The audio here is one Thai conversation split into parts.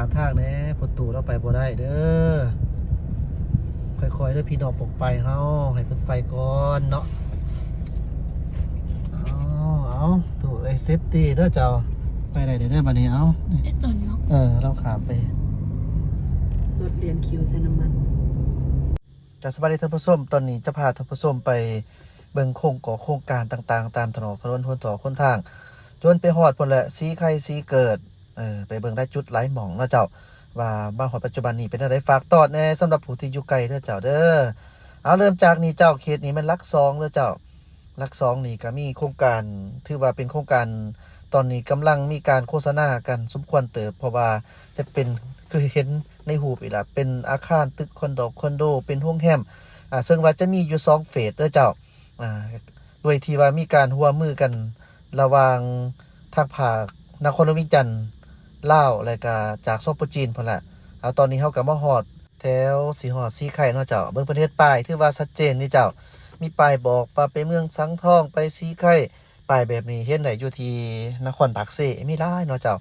ามทางแน่ประตูเราไปบ่ได้เด้อค่อยๆเด้อพี่น้องปกไปเฮาให้เพิ่นไปก่อนเนาะเอาตู้ไอ้เซฟตี้เด้อเจ้าไปได้เด้อบัดนี้เอาไอ้ตนเนาะเราขามไปรถเรียนคิวใส่น้ำมันแต่สวัสดีท่านผู้ชมตอนนี้จะพาท่านผู้ชมไปเบิ่งโครงการต่างๆตามถนนคนต่อคนทางจนไปฮอดพุ่นแหละสีไข่สีเกิดไปเบิ่งได้จุดหลายหม่องเนาะเจ้าว่าบ้านฮอดปัจจุบันนี้เป็นอะไรฝากตอดแน่สำหรับผู้ที่อยู่ไกลเด้อเจ้าเด้อเอาเริ่มจากนี้เจ้าเขตนี้มันหลัก2เด้อเจ้าหลัก2นี่ก็มีโครงการถือว่าเป็นโครงการตอนนี้กำลังมีการโฆษณากันสมควรเติบเพราะว่าจะเป็นคือเห็นในรูปอีกล่ะเป็นอาคารตึกคอนโดเป็นโรงแรมซึ่งว่าจะมีอยู่2เฟสเด้อเจ้าโดยที่ว่ามีการร่วมมือกันระหว่างทางภาคนครหลวงวิงจันทน์ลาวและก็จากซปจีนพุ่นล่ะเอาตอนนี้เฮาก็มาฮอดแถวสีฮอดสีไข่เนาะเจ้าเบิ่งประเทศป้ายถือว่าชัดเจนนี่เจ้ามีป้ายบอกว่าไปเมืองสังทองไปสีไข่ป้ายแบบนี้เห็นได้อยู่ที่นครปากเสมีหลายเนาะเจ้า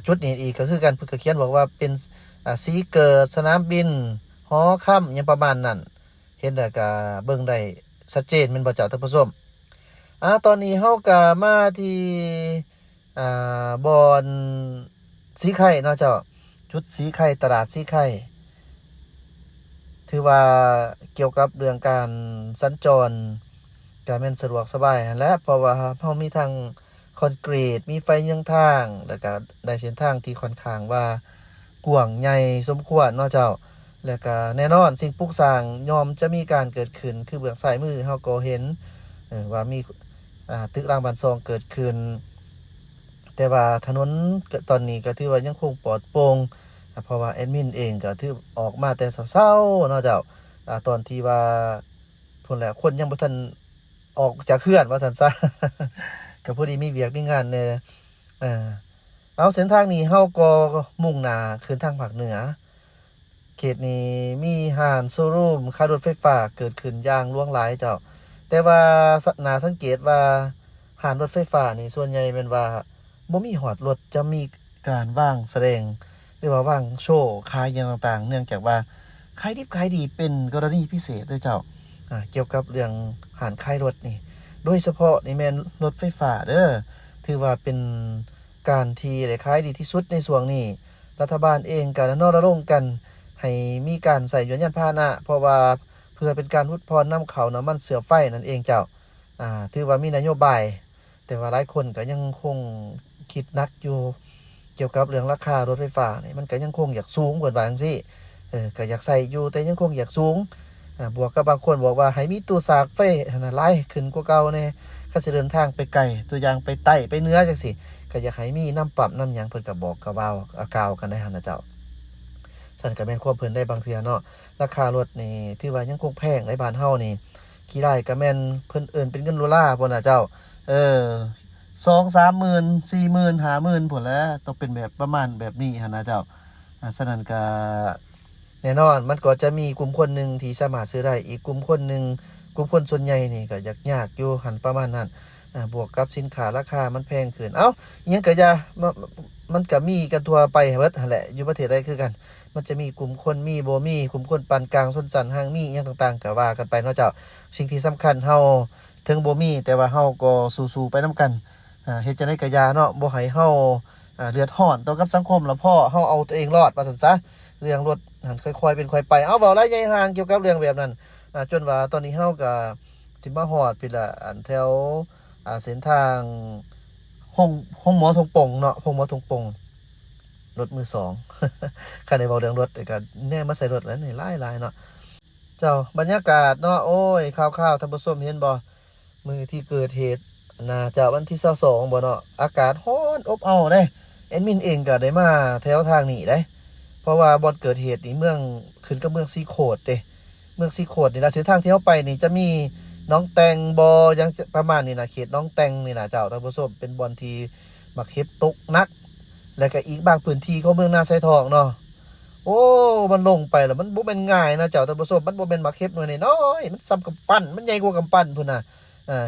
จุดนี้อีกก็คือกันเพิ่นก็เขียนบอกว่าเป็นสีเกิดสนามบินหอค่ำยังประมาณนั้นเห็นแล้วก็เบิ่งได้ชัดเจนแม่นบ่เจ้าท่านผู้ชมตอนนี้เฮาก็มาที่บอนสีไข่เนาะเจ้าจุดสีไข่ตลาดสีไข่ถือว่าเกี่ยวกับเรื่องการสัญจรก็แม่นสะดวกสบายและเพราะว่าเฮามีทางคอนกรีตมีไฟยังทางแล้วก็ได้เส้นทางที่ค่อนข้างว่ากว้างใหญ่สมควรเนาะเจ้าแล้วก็แน่นอนสิ่งปลูกสร้างยอมจะมีการเกิดขึ้นคือเบื้องซ้ายมือเฮาก็เห็นว่ามีตึกรางบ้านซองเกิดขึ้นแต่ว่าถนนตอนนี้ก็ถือว่ายังคงปลอดโปร่งเพราะว่าแอดมินเองก็ถือออกมาแต่เช้าๆเนาะเจ้าตอนที่ว่าพุ่นแหละคนยังบ่ทันออกจากเฮือนว่าซั่นซะ ก็พอดีมีเวียกมีงานเนี่ยเอาเส้นทางนี้เฮาก็มุ่งหน้าขึ้นทางภาคเหนือเขตนี้มีห้างโชว์รูมค่ารถไฟฟ้าเกิดขึ้นอย่างล่วงหลายเจ้าแต่ว่าน่าสังเกตว่าห้างรถไฟฟ้านี่ส่วนใหญ่เป็นว่าบ่มีฮอดรถจะมีการวางแสดงหรือว่าวางโชว์ขายอย่างต่างๆเนื่องจากว่าขายดิบขายดีเป็นกรณีพิเศษเด้อเจ้าเกี่ยวกับเรื่องห้างขายรถนี่โดยเฉพาะนี่แม่นรถไฟฟ้าเด้อถือว่าเป็นการที่ได้ขายดีที่สุดในช่วงนี้รัฐบาลเองก็รณรงค์กันให้มีการใส่ยานพาหนะเพราะว่าเพื่อเป็นการลดพรน้ำเขาน้ำมันเสือไฟนั่นเองเจ้าถือว่ามีนโยบายแต่ว่าหลายคนก็ยังคงคิดนักอยู่เกี่ยวกับเรื่องราคารถไฟฟ้านี่มันก็ยังคงอยากสูงกว่าบางสิก็อยากใส่อยู่แต่ยังคงอยากสูงบวกกับบางคนบอกว่าให้มีตู้สากไฟหลายขึ้นกว่าเก่าแน่ถ้าจะเดินทางไปไกลตัวอย่างไปใต้ไปเหนือจังซี่ก็อยากให้มีน้ำปรับน้ำหยังเพิ่นก็บอกกะว่ากล่าวกันได้หั่นน่ะเจ้าซั่นก็แม่นความเพิ่นได้บางเทื่อเนาะราคารถนี่ถือว่ายังคงแพงในบ้านเฮานี่ขี่ได้ก็แม่นเพิ่นเอิ้นเป็นเงินดอลลาร์พุ่นน่ะเจ้า2-3 หมื่น 4 หมื่น 5 หมื่นพุ่นแหล้วต้องเป็นแบบประมาณแบบนี้หั่นน่ะเจ้าฉะนั้นก็แน่นอนมันก็จะมีกลุ่มคนหนึ่งที่สามารถซื้อได้อีกกลุ่มคนหนึ่งกลุ่มคนส่วนใหญ่นี่ก็ยากอยู่หันประมาณนั้นบวกกับสินค้าราคามันแพงขึ้นอิหยังก็อย่ามันก็มีกันทั่วไปเบิดหั่นแหละอยู่ประเทศใดคือกันมันจะมีกลุ่มคนมีบ่มีกลุ่มคนปานกลางชนชั้นห่างมีอิหยังต่างๆก็ว่ากันไปเนาะเจ้าสิ่งที่สำคัญเฮาถึงบ่มีแต่ว่าเฮาก็สู้ๆไปนำกันเฮ็ดจังได๋ก็อย่าเนาะบ่ให้เฮาเดือดร้อนต่อกับสังคมแล้วพอเฮาเอาตัวเองรอดว่าซั่นซะเรื่องรถค่อยๆเป็นค่อยไปเว้าหลายใหญ่ห่างเกี่ยวกับเรื่องแบบนั้นจนว่าตอนนี้เฮาก็สิมาฮอดพี่ละอันแถวเส้นทางห้องหมอทงปงเนาะห้องหมอทงปงรถมือ2 คันได้เว้าเรื่องรถก็แน่มาใส่รถแล้วนี่หลายๆเนาะเจ้าบรรยากาศเนาะโอ้ยข่าวๆท่านผู้ชมเห็นบ่มื้อที่เกิดเหตุน่าจะวันที่22บ่เนาะอากาศร้อนอบอ้าวเด้แอดมินเองก็ได้มาแถวทางนี้เด้เพราะว่าบ่อนเกิดเหตุนี่เมืองขึ้นกับเมืองซีโคดเด้เมืองซีโคดนี่ล่ะเส้นทางที่เฮาไปนี่จะมีน้องแตงบ่ยังประมาณนี้น่ะเขตน้องแตงนี่น่ะเจ้าท่านผู้ชมเป็นบ่อนที่มักเฮ็บตกหนักแล้วก็อีกบางพื้นที่ของเมืองนาไซทองเนาะโอ้มันลงไปแล้วมันบ่แม่นง่ายนะเจ้าท่านผู้ชมมันบ่แม่นมักเฮ็บหน่อยน้อยมันซ้ำกำปั้นมันใหญ่กว่ากำปั้นพุ่นน่ะ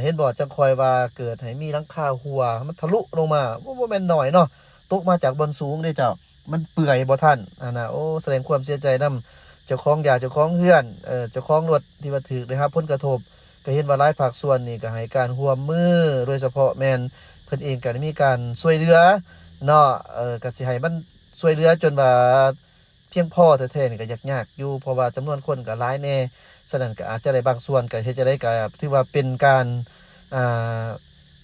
เห็นบ่จังคอยว่าเกิดให้มีหลังคาหัวมันทะลุลงมาบ่แม่นน้อยเนาะตกมาจากบนสูงเด้เจ้า มันเปื่อยบ่ทันโอ้แสดงความเสียใจนํเจ้าของยาเจ้าของเฮือนเจ้าของรถที่ว่าถูกได้รับผลกระทบก็เห็นว่าหลายภาคส่วนนี่ก็ให้การร่วมมือโดยเฉพาะแม่นเพิ่นเองก็ได้มีการช่วยเหลือเนาะก็สิให้มันช่วยเหลือจนว่าเพียงพอแท้ๆนี่ก็ยากอยู่เพราะว่าจำนวนคนก็หลายแน่ฉะนั้นก็อาจจะได้บางส่วนก็เฮ็ดจะได้ก็ถือว่าเป็นการอ่า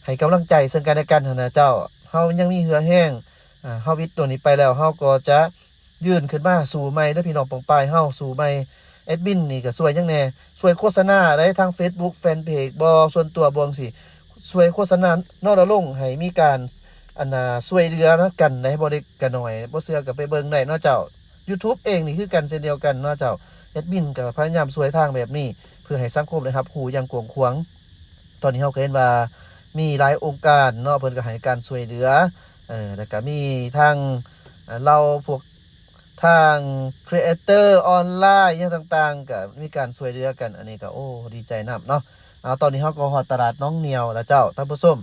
ให้กำลังใจซึ่งกันและกันหั้นนะเจ้าเฮายังมีเหือแห้งเฮาวิทย์ตัวนี้ไปแล้วเฮาก็จะยื่นขึ้นมาสู่ใหม่เด้อพี่น้องปองปายเฮาสู่ใหม่แอดมินนี่ก็ช่วยจังแหน่ช่วยโฆษณาได้ทาง Facebook Fanpage บ่ส่วนตัวบ่จังซี่ช่วยโฆษณานอกระลงให้มีการช่วยเหลือนะกันได้บ่ได้ก็น้อยบ่เชื่อก็ไปเบิ่งได้เนาะเจ้า YouTube เองนี่คือกันเช่นเดียวกันเนาะเจ้าแอดมินก็พยายามช่วยทางแบบนี้เพื่อให้สังคมได้รับรู้อย่างกว้างขวางตอนนี้เฮาก็เห็นว่ามีหลายองค์การเนาะเพิ่นก็ให้การช่วยเหลือแล้วก็มีทางเราพวกทางครีเอเตอร์ออนไลน์อย่างต่างๆก็มีการช่วยเหลือกันอันนี้ก็โอ้ดีใจนำเนาะตอนนี้เฮาก็ฮอดตลาดน้องเหนียวแล้วเจ้าท่านผู้ชม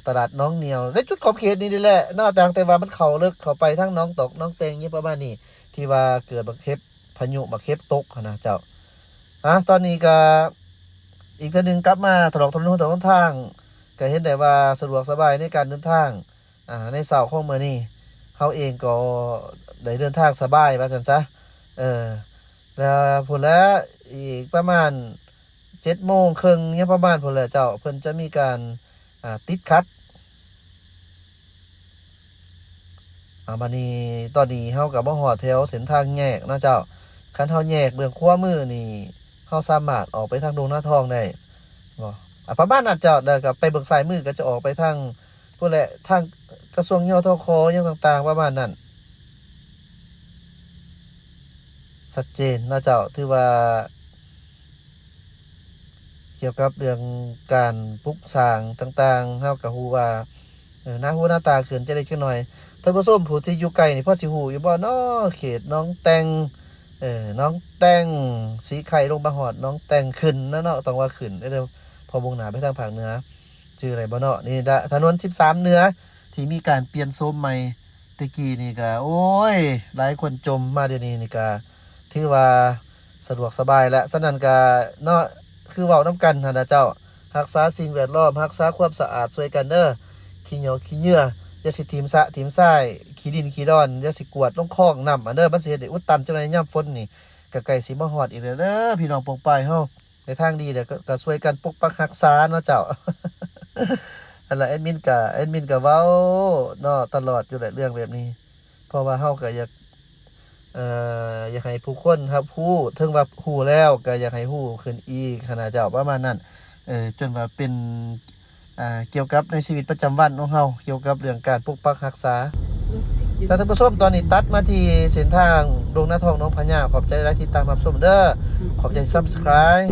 ตลาดน้องเหนียวในจุดขอบเขตนี่แหละเนาะแต่ว่ามันเข้าลึกเข้าไปทั้งน้องตกน้องเตงนี่ประมาณนี้ที่ว่าเกิดบักเข็บพายุบักเข็บตกนะเจ้าตอนนี้ก็อีกเทื่อนึงกลับมาถนนหนทางก็เห็นได้ว่าสะดวกสบายในการเดินทางในเช้าของมื้อนี้เฮาเองก็ได้เดินทางสบายว่าซั่นซะแล้วพุ่นแล้วอีกประมาณ 7:30นเนี่ยประมาณพุ่นแหละเจ้าเพิ่นจะมีการติดขัดบัดนี้ตอนนี้เฮาก็บ่ฮอดแถวเส้นทางแยกเนาะเจ้าคันเฮาแยกเบื้องขวามือนี่เฮาสามารถออกไปทางดงนาทองได้บ่ประมาณนั้นเจ้าแล้วก็ไปเบื้องซ้ายมือก็จะออกไปทางพุ่นแหละทางกระทรวงยทคหยังต่างๆประมาณนั้นชัดเจนเนาะเจ้าถือว่าเกี่ยวกับเรื่องการปลูกสร้างต่างๆเฮาก็ฮู้ว่าหน้าหูหน้าตาขึ้นจะได้จักหน่อยท่านผู้ชมผู้ที่อยู่ไกลนี่พอสิฮู้อยู่บ่เนาะเขตน้องแตงน้องแตงสีไข่ลงมาฮอดน้องแตงขึ้นนะเนาะต้องว่าขึ้นเด้อพอมุ่งหน้าไปทางภาคเหนือชื่ออะไรบ่เนาะนี่ถนน13เหนือที่มีการเปลี่ยนโซมใหม่ตะกี้นี่ก็โอ้ยหลายคนจมมาเดี๋ยวนี้นี่ก็ถือว่าสะดวกสบายแล้วฉะนั้นก็เนาะคือเว้านํกันหั่นน่ะเจ้ารักษาสิ่งแวดล้อมรักษาความสะอาดช่วยกันเด้อขี้เหนียวขี้เหงื่ออย่าสิทีมสะทีมทรายขี้ดินขี้ดอนอย่าสิกวดลงคลองน้ำอันเด้อมันสิเฮ็ดให้อุดตันจังได๋ยามฝนนี่ก็ใกล้สิมาฮอดอีกแล้วเด้อพี่น้องปองปายเฮาในทางดีเด้อก็ช่วยกันปกปักรักษาเนาะเจ้า อันละแอดมินก็เว้าเนาะตลอดอยู่แหละเรื่องแบบนี้เพราะว่าเฮาก็อยากให้ผู้คนครับฮู้ถึงว่าฮู้แล้วก็อยากให้ฮู้ขึ้นอีกขนาดเจ้าประมาณนั้นจนว่าเป็นเกี่ยวกับในชีวิตประจำวันของเฮาเกี่ยวกับเรื่องการปกปักรักษาท่านผู้ชมตอนนี้ตัดมาที่เส้นทางดงนาทองน้องพญาขอบใจหลายที่ตามรับชมเด้อขอบใจ Subscribe